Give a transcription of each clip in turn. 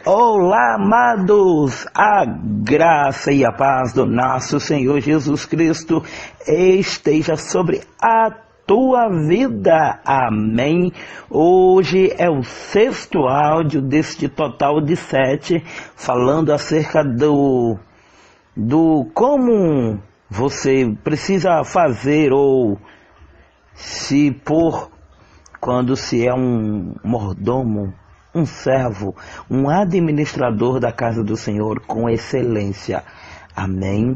Olá, amados, a graça e a paz do nosso Senhor Jesus Cristo esteja sobre a tua vida, amém. Hoje é o 6º áudio deste total de 7, falando acerca do como você precisa fazer ou se pôr quando se é um mordomo, um servo, um administrador da casa do Senhor com excelência. Amém.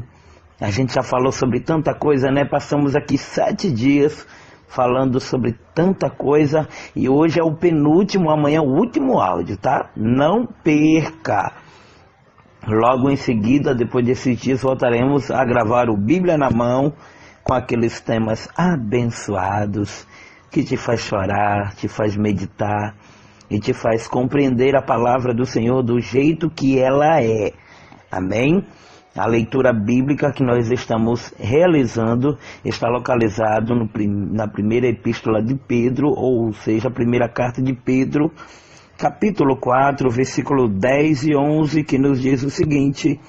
A gente já falou sobre tanta coisa, né? Passamos aqui 7 dias falando sobre tanta coisa e hoje é o penúltimo, amanhã é o último áudio, tá? Não perca. Logo em seguida, depois desses dias, voltaremos a gravar o Bíblia na Mão com aqueles temas abençoados que te faz chorar, te faz meditar e te faz compreender a palavra do Senhor do jeito que ela é. Amém? A leitura bíblica que nós estamos realizando está localizado na primeira epístola de Pedro, ou seja, a primeira carta de Pedro, capítulo 4, versículo 10 e 11, que nos diz o seguinte: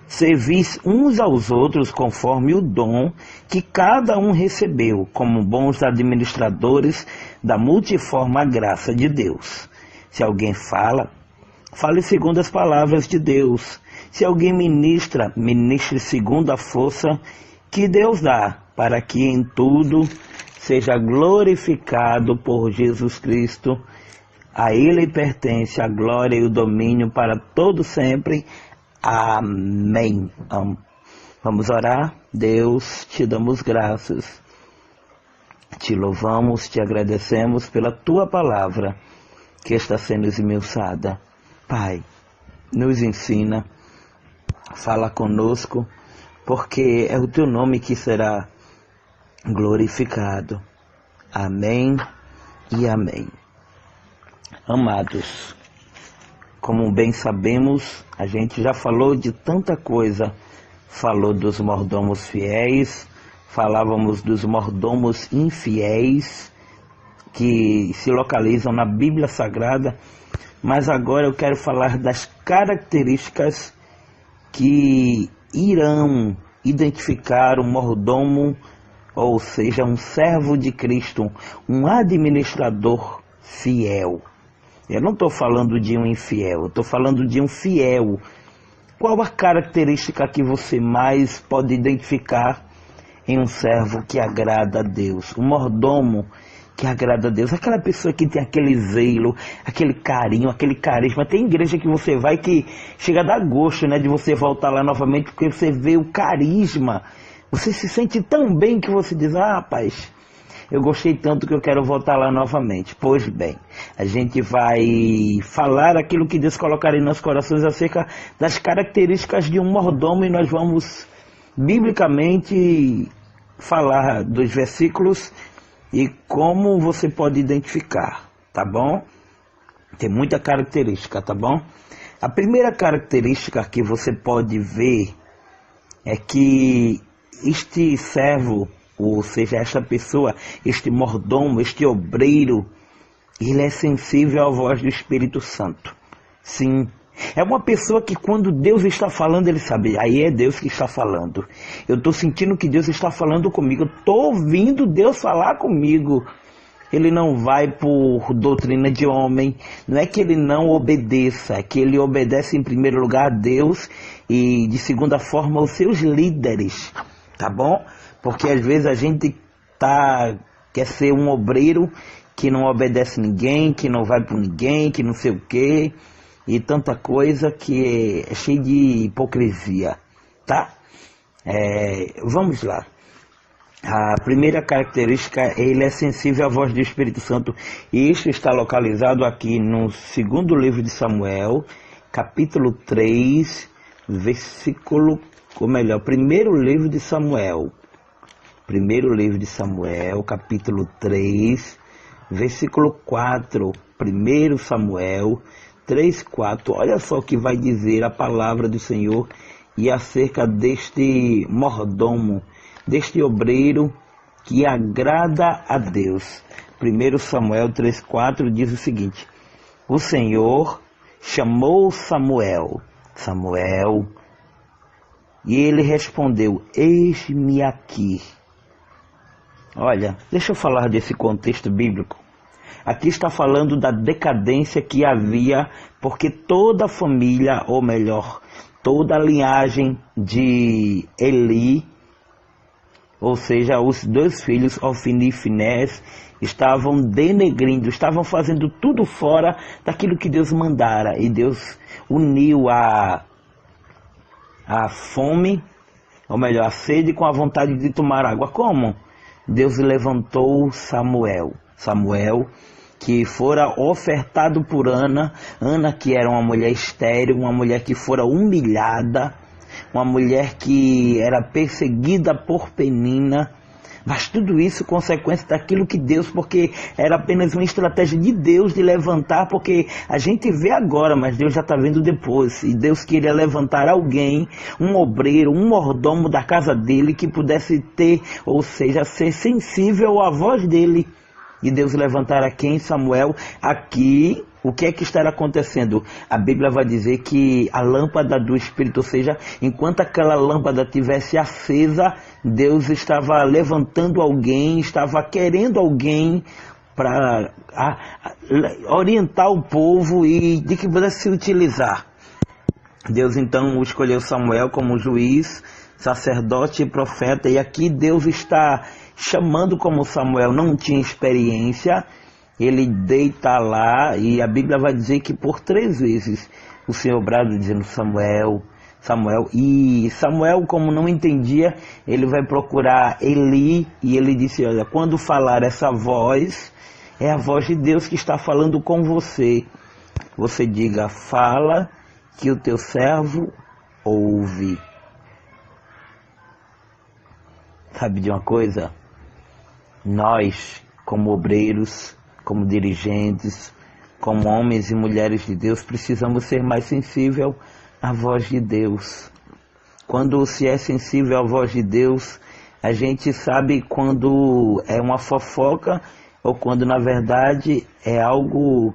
servis uns aos outros conforme o dom que cada um recebeu, como bons administradores da multiforme graça de Deus. Se alguém fala, fale segundo as palavras de Deus. Se alguém ministra, ministre segundo a força que Deus dá, para que em tudo seja glorificado por Jesus Cristo. A Ele pertence a glória e o domínio para todo sempre. Amém. Vamos orar. Deus, te damos graças, te louvamos, te agradecemos pela tua palavra que está sendo esmiuçada. Pai, nos ensina, fala conosco, porque é o teu nome que será glorificado. Amém e amém. Amados, como bem sabemos, a gente já falou de tanta coisa. Falou dos mordomos fiéis, falávamos dos mordomos infiéis, que se localizam na Bíblia Sagrada, mas agora eu quero falar das características que irão identificar um mordomo, ou seja, um servo de Cristo, um administrador fiel. Eu não estou falando de um infiel, eu estou falando de um fiel. Qual a característica que você mais pode identificar em um servo que agrada a Deus? Um mordomo que agrada a Deus. Aquela pessoa que tem aquele zelo, aquele carinho, aquele carisma. Tem igreja que você vai que chega a dar gosto, né, de você voltar lá novamente, porque você vê o carisma. Você se sente tão bem que você diz: ah, rapaz, eu gostei tanto que eu quero voltar lá novamente. Pois bem, a gente vai falar aquilo que Deus colocar em nossos corações acerca das características de um mordomo, e nós vamos biblicamente falar dos versículos e como você pode identificar, tá bom? Tem muita característica, tá bom? A primeira característica que você pode ver é que este servo, ou seja, esta pessoa, este mordomo, este obreiro, ele é sensível à voz do Espírito Santo. Sim, é uma pessoa que quando Deus está falando, ele sabe, aí é Deus que está falando. Eu estou sentindo que Deus está falando comigo, eu estou ouvindo Deus falar comigo. Ele não vai por doutrina de homem, não é que ele não obedeça, é que ele obedece em primeiro lugar a Deus e de segunda forma aos seus líderes, tá bom? Porque às vezes a gente quer ser um obreiro que não obedece ninguém, que não vai por ninguém, que não sei o quê, e tanta coisa que é cheio de hipocrisia, tá? Vamos lá. A primeira característica, ele é sensível à voz do Espírito Santo. E isso está localizado aqui no 2º livro de Samuel, capítulo 3, primeiro livro de Samuel. Primeiro livro de Samuel, capítulo 3, versículo 4. 1 Samuel 3, 4. Olha só o que vai dizer a palavra do Senhor e acerca deste mordomo, deste obreiro que agrada a Deus. 1 Samuel 3, 4 diz o seguinte: o Senhor chamou Samuel. Samuel, e ele respondeu: eis-me aqui. Olha, deixa eu falar desse contexto bíblico. Aqui está falando da decadência que havia, porque toda a família, ou melhor, toda a linhagem de Eli, ou seja, os dois filhos, Ofni e Finés, estavam denegrindo, estavam fazendo tudo fora daquilo que Deus mandara. E Deus uniu a fome, ou melhor, a sede com a vontade de tomar água. Como? Deus levantou Samuel. Samuel, que fora ofertado por Ana. Ana, que era uma mulher estéril, uma mulher que fora humilhada, uma mulher que era perseguida por Penina. Mas tudo isso consequência daquilo que Deus, porque era apenas uma estratégia de Deus de levantar, porque a gente vê agora, mas Deus já está vendo depois. E Deus queria levantar alguém, um obreiro, um mordomo da casa dele, que pudesse ter, ou seja, ser sensível à voz dele. E Deus levantara quem? Samuel. Aqui, o que é que estará acontecendo? A Bíblia vai dizer que a lâmpada do Espírito, ou seja, enquanto aquela lâmpada estivesse acesa, Deus estava levantando alguém, estava querendo alguém para orientar o povo e de que pudesse se utilizar. Deus então escolheu Samuel como juiz, sacerdote e profeta, e aqui Deus está chamando, como Samuel não tinha experiência, ele deita lá, e a Bíblia vai dizer que por 3 vezes o Senhor brada dizendo Samuel, Samuel, e Samuel, como não entendia, ele vai procurar Eli, e ele disse: olha, quando falar essa voz, é a voz de Deus que está falando com você. Você diga: fala, que o teu servo ouve. Sabe de uma coisa? Nós, como obreiros, como dirigentes, como homens e mulheres de Deus, precisamos ser mais sensíveis à voz de Deus. Quando se é sensível à voz de Deus, a gente sabe quando é uma fofoca ou quando na verdade é algo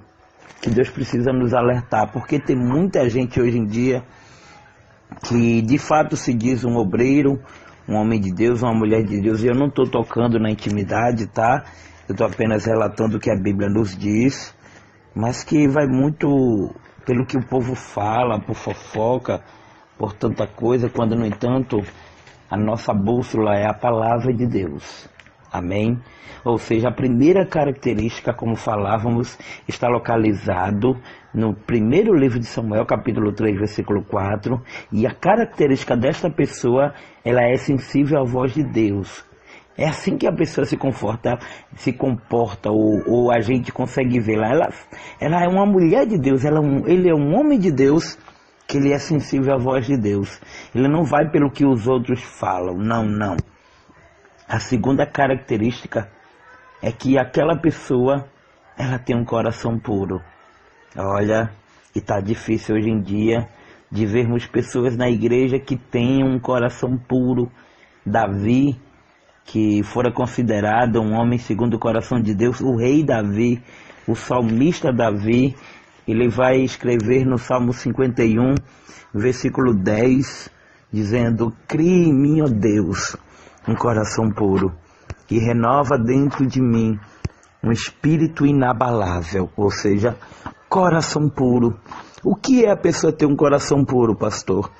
que Deus precisa nos alertar. Porque tem muita gente hoje em dia que de fato se diz um obreiro, um homem de Deus, uma mulher de Deus, e eu não estou tocando na intimidade, tá? Eu estou apenas relatando o que a Bíblia nos diz, mas que vai muito pelo que o povo fala, por fofoca, por tanta coisa, quando, no entanto, a nossa bússola é a palavra de Deus. Amém? Ou seja, a primeira característica, como falávamos, está localizado no primeiro livro de Samuel, capítulo 3, versículo 4, e a característica desta pessoa, ela é sensível à voz de Deus. É assim que a pessoa se comporta, ou a gente consegue vê-la. Ela é uma mulher de Deus, ele é um homem de Deus, que ele é sensível à voz de Deus. Ele não vai pelo que os outros falam, não. A segunda característica é que aquela pessoa, ela tem um coração puro. Olha, e está difícil hoje em dia de vermos pessoas na igreja que tenham um coração puro. Davi, que fora considerado um homem segundo o coração de Deus, o rei Davi, o salmista Davi, ele vai escrever no Salmo 51, versículo 10, dizendo: crie em mim, ó Deus, um coração puro, e renova dentro de mim um espírito inabalável, ou seja, coração puro. O que é a pessoa ter um coração puro, pastor?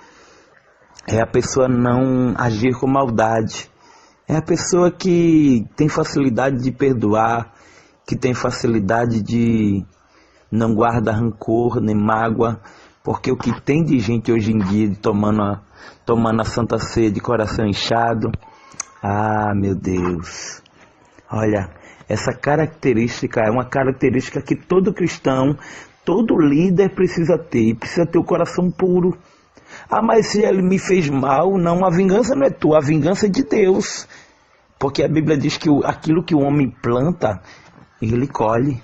É a pessoa não agir com maldade, é a pessoa que tem facilidade de perdoar, que tem facilidade de não guarda rancor nem mágoa, porque o que tem de gente hoje em dia tomando a Santa Ceia de coração inchado, meu Deus, olha, essa característica é uma característica que todo cristão, todo líder precisa ter o coração puro. Mas se ele me fez mal, não, a vingança não é tua, a vingança é de Deus, porque a Bíblia diz que aquilo que o homem planta, ele colhe.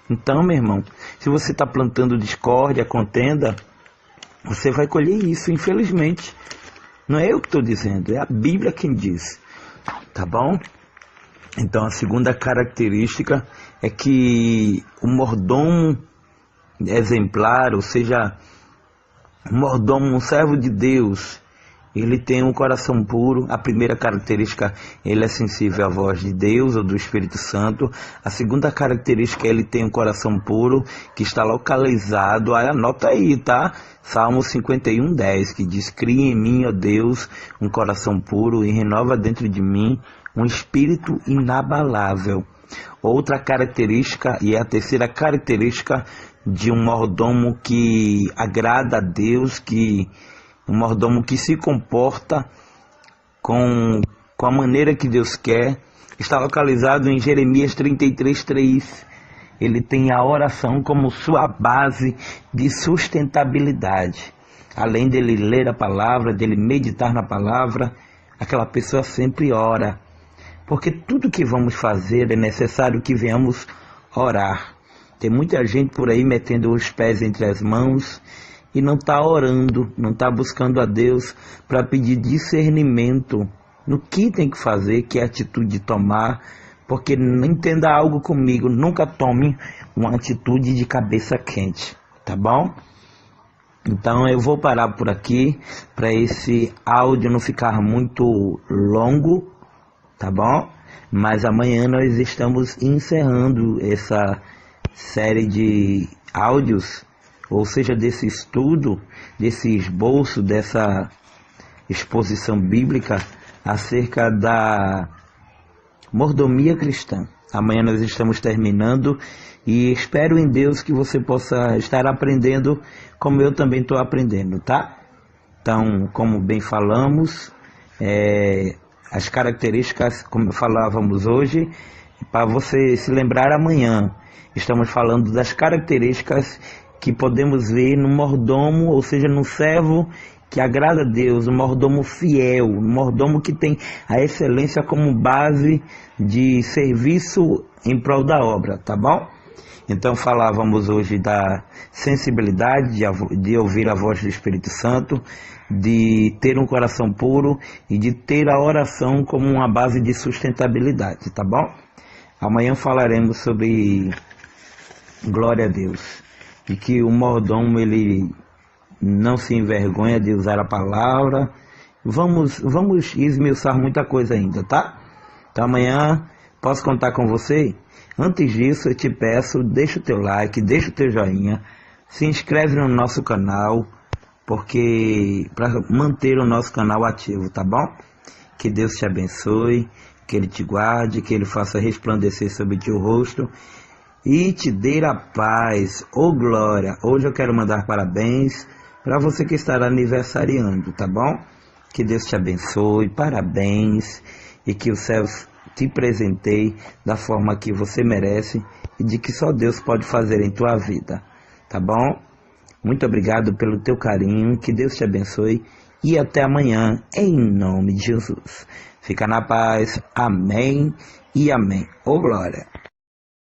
Então, meu irmão, se você está plantando discórdia, contenda, você vai colher isso, infelizmente. Não é eu que estou dizendo, é a Bíblia quem diz. Tá bom? Então, a segunda característica é que o mordomo exemplar, ou seja, um mordomo, um servo de Deus, ele tem um coração puro. A primeira característica, ele é sensível à voz de Deus ou do Espírito Santo. A segunda característica, ele tem um coração puro, que está localizado, anota aí, tá? Salmo 51:10, que diz: cria em mim, ó Deus, um coração puro e renova dentro de mim um espírito inabalável. Outra característica, e é a terceira característica de um mordomo que agrada a Deus, um mordomo que se comporta com a maneira que Deus quer, está localizado em Jeremias 33:3. Ele tem a oração como sua base de sustentabilidade. Além dele ler a palavra, dele meditar na palavra, aquela pessoa sempre ora. Porque tudo que vamos fazer é necessário que venhamos orar. Tem muita gente por aí metendo os pés entre as mãos e não está orando, não está buscando a Deus para pedir discernimento no que tem que fazer, que atitude tomar. Porque não entenda algo comigo, nunca tome uma atitude de cabeça quente, tá bom? Então eu vou parar por aqui para esse áudio não ficar muito longo, tá bom? Mas amanhã nós estamos encerrando essa série de áudios, ou seja, desse estudo, desse esboço, dessa exposição bíblica acerca da mordomia cristã. Amanhã nós estamos terminando e espero em Deus que você possa estar aprendendo como eu também estou aprendendo, tá? Então, como bem falamos, as características, como falávamos hoje, para você se lembrar amanhã, estamos falando das características que podemos ver no mordomo, ou seja, no servo que agrada a Deus, um mordomo fiel, um mordomo que tem a excelência como base de serviço em prol da obra, tá bom? Então falávamos hoje da sensibilidade, de ouvir a voz do Espírito Santo, de ter um coração puro e de ter a oração como uma base de sustentabilidade, tá bom? Amanhã falaremos sobre glória a Deus, e que o mordomo, ele não se envergonha de usar a palavra. Vamos esmiuçar muita coisa ainda, tá? Então amanhã posso contar com você? Antes disso eu te peço, deixa o teu like, deixa o teu joinha, se inscreve no nosso canal, porque para manter o nosso canal ativo, tá bom? Que Deus te abençoe, que Ele te guarde, que Ele faça resplandecer sobre ti o rosto e te dê a paz, ô glória. Hoje eu quero mandar parabéns para você que estará aniversariando, tá bom? Que Deus te abençoe, parabéns, e que os céus te presenteie da forma que você merece e de que só Deus pode fazer em tua vida, tá bom? Muito obrigado pelo teu carinho, que Deus te abençoe e até amanhã, em nome de Jesus. Fica na paz, amém e amém. Ô glória!